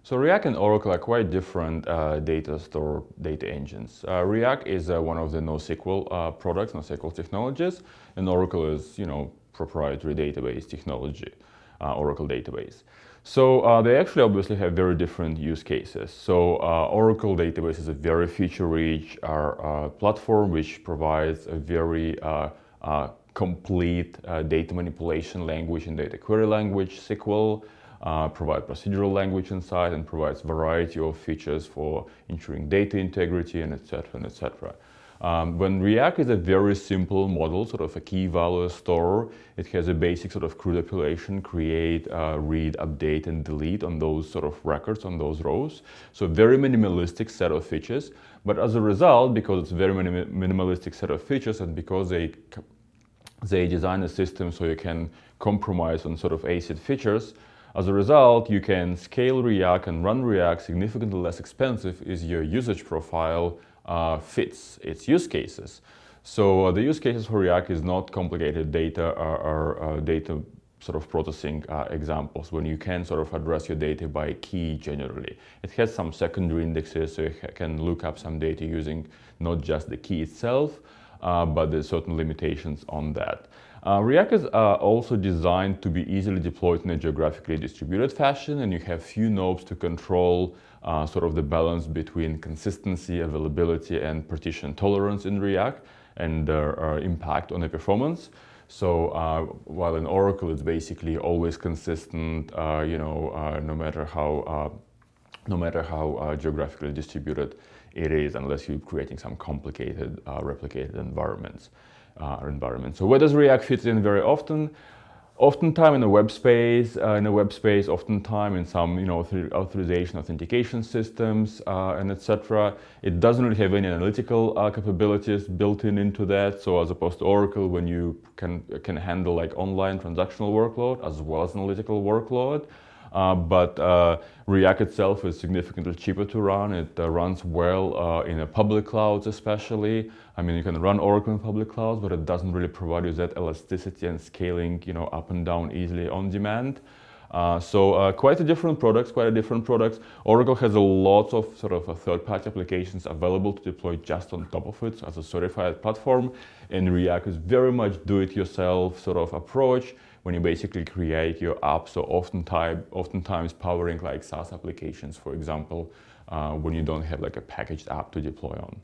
So Riak and Oracle are quite different data engines. Riak is one of the NoSQL products, NoSQL technologies, and Oracle is, proprietary database technology, Oracle database. So they actually obviously have very different use cases. So Oracle database is a very feature-rich platform which provides a very complete data manipulation language and data query language, SQL, provide procedural language inside, and provides variety of features for ensuring data integrity, and etc. and etc. When Riak is a very simple model, sort of a key value store, it has a basic sort of CRUD appellation, create, read, update, and delete on those sort of records, on those rows. So very minimalistic set of features. But as a result, because it's a very minimalistic set of features, and because they design a system so you can compromise on sort of ACID features, as a result, you can scale Riak and run Riak significantly less expensive if your usage profile fits its use cases. So the use cases for Riak is not complicated data or data sort of processing examples when you can sort of address your data by key generally. It has some secondary indexes, so you can look up some data using not just the key itself, but there's certain limitations on that. Riak is also designed to be easily deployed in a geographically distributed fashion, and you have few knobs to control sort of the balance between consistency, availability, and partition tolerance in Riak, and their impact on the performance. So while in Oracle it's basically always consistent, no matter how geographically distributed it is, unless you're creating some complicated replicated environments. So where does Riak fit in very often? Oftentimes in a web space, oftentimes in some authorization, authentication systems, and etc. It doesn't really have any analytical capabilities built into that. So as opposed to Oracle, when you can handle like online transactional workload as well as analytical workload. But Riak itself is significantly cheaper to run. It runs well in a public clouds especially. I mean, you can run Oracle in public clouds, but it doesn't really provide you that elasticity and scaling, up and down easily on demand. So quite a different products. Oracle has a lot of sort of third-party applications available to deploy just on top of it as a certified platform. And Riak is very much do-it-yourself sort of approach, when you basically create your app. So oftentimes powering like SaaS applications, for example, when you don't have like a packaged app to deploy on.